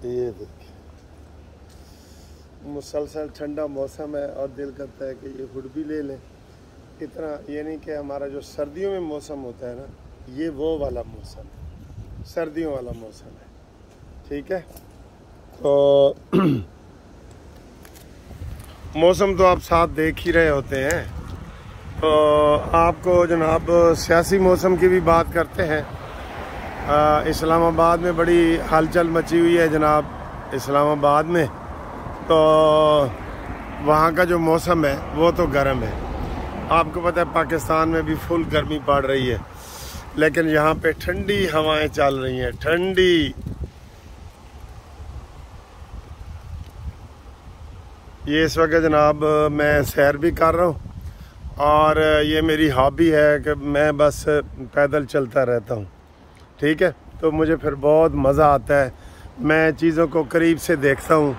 ये देखिए, मुसलसल ठंडा मौसम है और दिल करता है कि ये हुड भी ले लें। इतना ये नहीं कि हमारा जो सर्दियों में मौसम होता है ना, ये वो वाला मौसम है, सर्दियों वाला मौसम है। ठीक है, तो मौसम तो आप साथ देख ही रहे होते हैं। तो आपको जनाब सियासी मौसम की भी बात करते हैं। इस्लामाबाद में बड़ी हलचल मची हुई है जनाब, इस्लामाबाद में। तो वहाँ का जो मौसम है वो तो गर्म है। आपको पता है पाकिस्तान में भी फुल गर्मी पड़ रही है, लेकिन यहाँ पे ठंडी हवाएं चल रही हैं, ठंडी। ये इस वक्त जनाब मैं सैर भी कर रहा हूँ और ये मेरी हॉबी है कि मैं बस पैदल चलता रहता हूँ। ठीक है, तो मुझे फिर बहुत मज़ा आता है। मैं चीज़ों को करीब से देखता हूँ,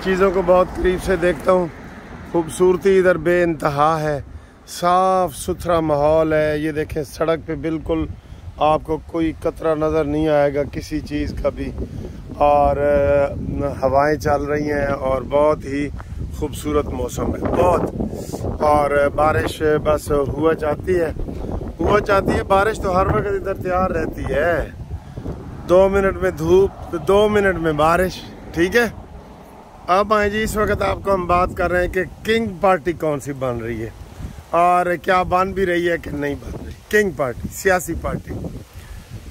चीज़ों को बहुत करीब से देखता हूँ। खूबसूरती इधर बेइंतहा है, साफ़ सुथरा माहौल है। ये देखें, सड़क पे बिल्कुल आपको कोई कतरा नज़र नहीं आएगा किसी चीज़ का भी, और हवाएं चल रही हैं और बहुत ही खूबसूरत मौसम है, बहुत। और बारिश बस हुआ चाहती है बारिश तो हर वक्त इधर तैयार रहती है। 2 मिनट में धूप तो 2 मिनट में बारिश। ठीक है, अब आए जी, इस वक्त आपको हम बात कर रहे हैं कि किंग पार्टी कौन सी बन रही है और क्या बन भी रही है कि नहीं बन रही। किंग पार्टी, सियासी पार्टी।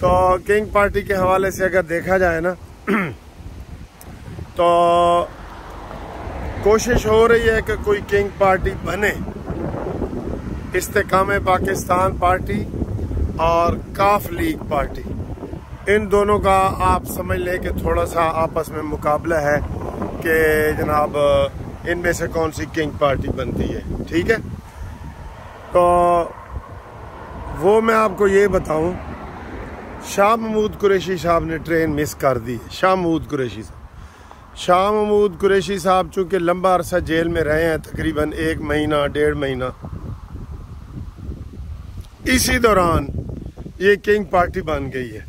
तो किंग पार्टी के हवाले से अगर देखा जाए ना, तो कोशिश हो रही है कि कोई किंग पार्टी बने। इस्तेकाम पाकिस्तान पार्टी और काफ लीग पार्टी, इन दोनों का आप समझ लें कि थोड़ा सा आपस में मुकाबला है कि जनाब इनमें से कौन सी किंग पार्टी बनती है। ठीक है, तो वो मैं आपको ये बताऊं, शाह महमूद कुरैशी साहब ने ट्रेन मिस कर दी है। शाह महमूद कुरैशी साहब चूँकि लंबा अरसा जेल में रहे हैं, तकरीबन 1 महीना 1.5 महीना, इसी दौरान ये किंग पार्टी बन गई है।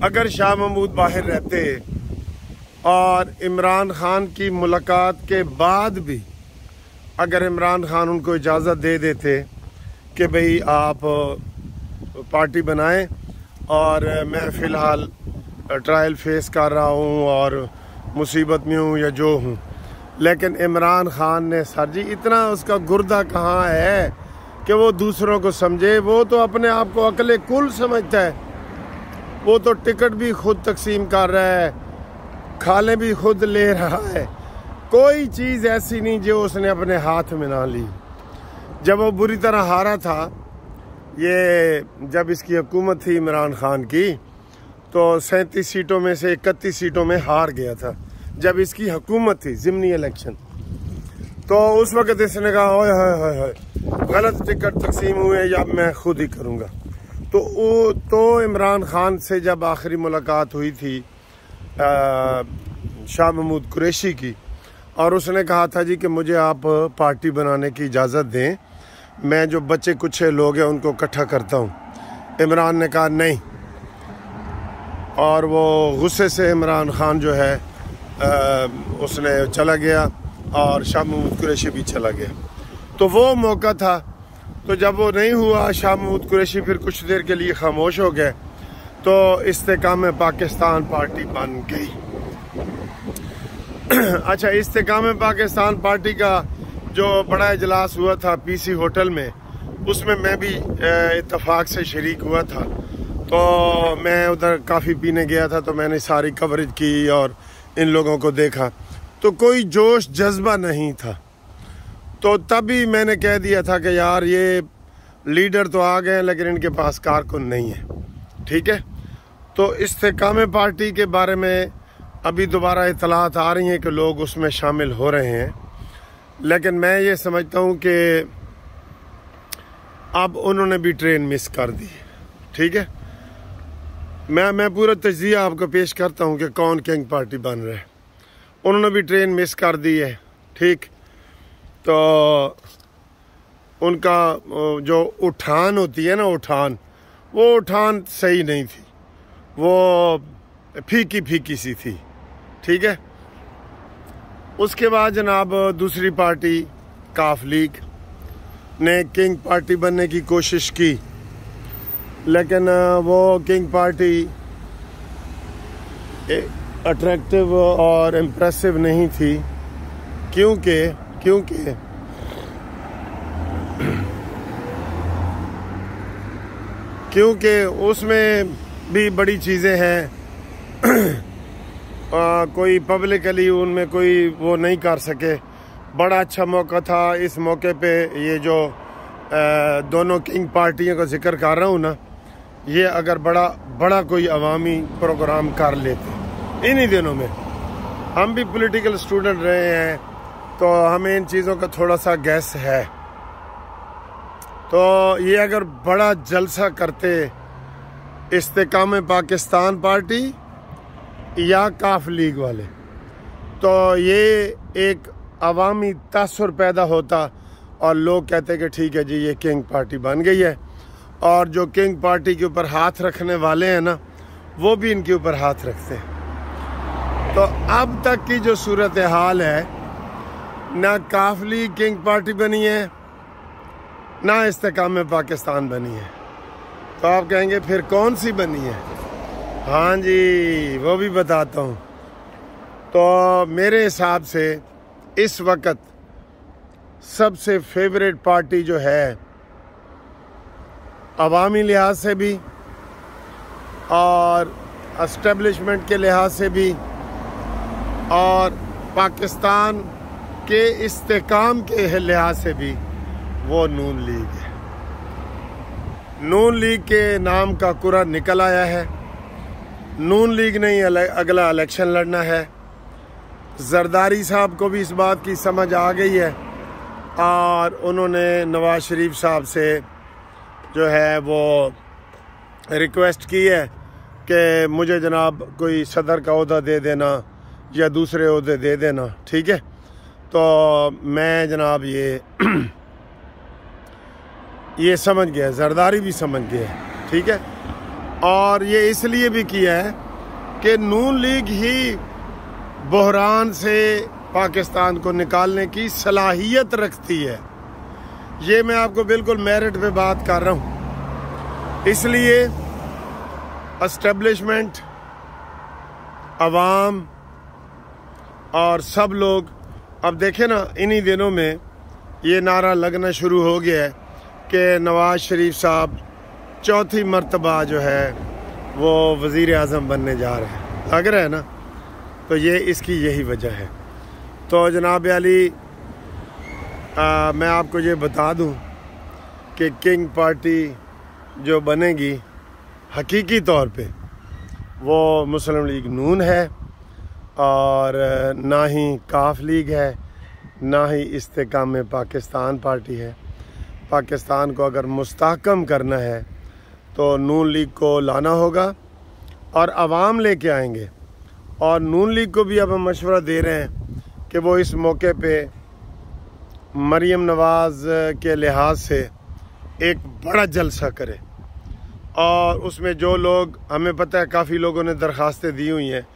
अगर शाह महमूद बाहर रहते और इमरान खान की मुलाकात के बाद भी अगर इमरान खान उनको इजाज़त दे देते कि भाई आप पार्टी बनाएं और मैं फ़िलहाल ट्रायल फेस कर रहा हूँ और मुसीबत में हूँ या जो हूँ, लेकिन इमरान खान ने सर जी इतना उसका गुर्दा कहाँ है कि वो दूसरों को समझे। वो तो अपने आप को अकले कुल समझता है। वो तो टिकट भी खुद तकसीम कर रहा है, खाले भी खुद ले रहा है। कोई चीज़ ऐसी नहीं जो उसने अपने हाथ में ना ली। जब वो बुरी तरह हारा था, ये जब इसकी हुकूमत थी इमरान खान की, तो 37 सीटों में से 31 सीटों में हार गया था जब इसकी हुकूमत थी, ज़िमनी इलेक्शन। तो उस वक़्त इसने कहा ओए होए गलत टिकट तकसीम हुए, या मैं खुद ही करूँगा। तो इमरान खान से जब आखिरी मुलाकात हुई थी शाह महमूद कुरैशी की, और उसने कहा था जी कि मुझे आप पार्टी बनाने की इजाज़त दें, मैं जो बच्चे कुछ लोग हैं उनको इकट्ठा करता हूँ। इमरान ने कहा नहीं, और वो गुस्से से इमरान खान जो है उसने चला गया और शाह महमूद कुरैशी भी चला गया। तो वो मौका था। तो जब वो नहीं हुआ, शाह महमूद कुरैशी फिर कुछ देर के लिए खामोश हो गए, तो इस्तेकाम पाकिस्तान पार्टी बन गई। अच्छा, इस्तेकाम पाकिस्तान पार्टी का जो बड़ा इजलास हुआ था पीसी होटल में, उसमें मैं भी इत्तेफाक से शरीक हुआ था। तो मैं उधर काफ़ी पीने गया था, तो मैंने सारी कवरेज की और इन लोगों को देखा, तो कोई जोश जज्बा नहीं था। तो तभी मैंने कह दिया था कि यार ये लीडर तो आ गए लेकिन इनके पास कारकुन नहीं है। ठीक है, तो इस्तेकाम पार्टी के बारे में अभी दोबारा इतलात आ रही हैं कि लोग उसमें शामिल हो रहे हैं, लेकिन मैं ये समझता हूँ कि अब उन्होंने भी ट्रेन मिस कर दी। ठीक है, मैं पूरा तज्जिया आपको पेश करता हूँ कि कौन किंग पार्टी बन रहा है। उन्होंने भी ट्रेन मिस कर दी है। ठीक, तो उनका जो उठान होती है ना, उठान, वो उठान सही नहीं थी। वो फीकी फीकी सी थी। ठीक है, उसके बाद जनाब दूसरी पार्टी काफ लीग ने किंग पार्टी बनने की कोशिश की, लेकिन वो किंग पार्टी अट्रैक्टिव और इम्प्रेसिव नहीं थी, क्योंकि उसमें भी बड़ी चीज़ें हैं। कोई पब्लिकली उनमें कोई वो नहीं कर सके। बड़ा अच्छा मौका था। इस मौके पे ये जो दोनों किंग पार्टियों का जिक्र कर रहा हूँ ना, ये अगर बड़ा कोई अवामी प्रोग्राम कर लेते इन्हीं दिनों में। हम भी पॉलिटिकल स्टूडेंट रहे हैं तो हमें इन चीज़ों का थोड़ा सा गैस है। तो ये अगर बड़ा जलसा करते इस्तेकाम पाकिस्तान पार्टी या काफ लीग वाले, तो ये एक अवामी तासुर पैदा होता और लोग कहते कि ठीक है जी, ये किंग पार्टी बन गई है। और जो किंग पार्टी के ऊपर हाथ रखने वाले हैं ना, वो भी इनके ऊपर हाथ रखते हैं। तो अब तक की जो सूरत हाल है, ना काफ लीग किंग पार्टी बनी है, ना इस्तेकाम पाकिस्तान बनी है। तो आप कहेंगे फिर कौन सी बनी है? हाँ जी, वो भी बताता हूँ। तो मेरे हिसाब से इस वक्त सबसे फेवरेट पार्टी जो है, अवामी लिहाज से भी और एस्टेब्लिशमेंट के लिहाज से भी और पाकिस्तान के इस्तेकाम के लिहाज से भी, वो नून लीग है। नून लीग के नाम का कुरा निकल आया है। नून लीग ने ही अगला इलेक्शन लड़ना है। जरदारी साहब को भी इस बात की समझ आ गई है और उन्होंने नवाज शरीफ साहब से जो है वो रिक्वेस्ट की है कि मुझे जनाब कोई सदर का ओहदा दे देना या दूसरे ओहदे दे देना। ठीक है, तो मैं जनाब ये समझ गया, जरदारी भी समझ गया। ठीक है, और ये इसलिए भी किया है कि नून लीग ही बहरान से पाकिस्तान को निकालने की सलाहियत रखती है। ये मैं आपको बिल्कुल मेरिट पे बात कर रहा हूँ। इसलिए एस्टेब्लिशमेंट, अवाम और सब लोग, अब देखें ना, इन्हीं दिनों में ये नारा लगना शुरू हो गया है कि नवाज शरीफ साहब चौथी मर्तबा जो है वो वज़ीर आज़म बनने जा रहे हैं। लग रहा है ना? तो ये इसकी यही वजह है। तो जनाब अली, मैं आपको ये बता दूं कि किंग पार्टी जो बनेगी हकीकी तौर पे, वो मुस्लिम लीग नून है और ना ही काफ लीग है, ना ही इस्तेकाम पाकिस्तान पार्टी है। पाकिस्तान को अगर मुस्तहकम करना है तो नून लीग को लाना होगा और अवाम लेके आएंगे। और नून लीग को भी अब हम मशवरा दे रहे हैं कि वो इस मौके पे मरीम नवाज़ के लिहाज से एक बड़ा जलसा करे। और उसमें जो लोग, हमें पता है काफ़ी लोगों ने दरख्वास्तें दी हुई हैं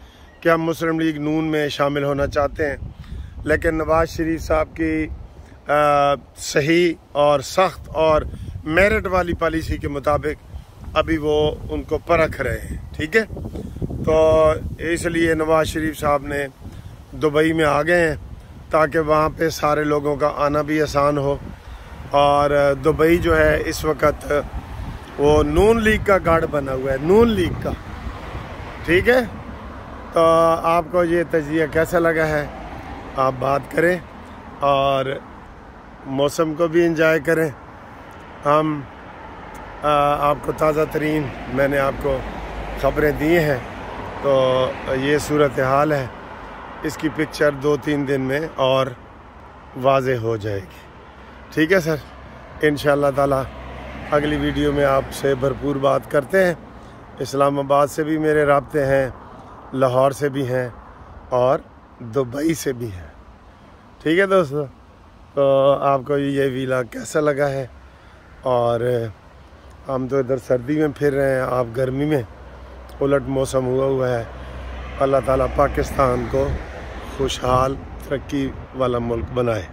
कि हम मुस्लिम लीग नून में शामिल होना चाहते हैं, लेकिन नवाज शरीफ साहब की सही और सख्त और मेरिट वाली पॉलिसी के मुताबिक अभी वो उनको परख रहे हैं। ठीक है, तो इसलिए नवाज शरीफ साहब ने दुबई में आ गए हैं ताकि वहाँ पे सारे लोगों का आना भी आसान हो। और दुबई जो है इस वक्त वो नून लीग का गढ़ बना हुआ है, नून लीग का। ठीक है, तो आपको ये तजिया कैसा लगा है, आप बात करें और मौसम को भी एंजॉय करें। हम आपको ताज़ा तरीन मैंने आपको ख़बरें दी हैं। तो ये सूरत हाल है, इसकी पिक्चर 2-3 दिन में और वाज़े हो जाएगी। ठीक है सर, इंशाअल्लाह ताला अगली वीडियो में आपसे भरपूर बात करते हैं। इस्लामाबाद से भी मेरे राब्ते हैं, लाहौर से भी हैं और दुबई से भी हैं। ठीक है दोस्तों, तो आपको ये व्लॉग कैसा लगा है? और हम तो इधर सर्दी में फिर रहे हैं, आप गर्मी में, उलट मौसम हुआ है। अल्लाह ताला पाकिस्तान को खुशहाल तरक्की वाला मुल्क बनाए।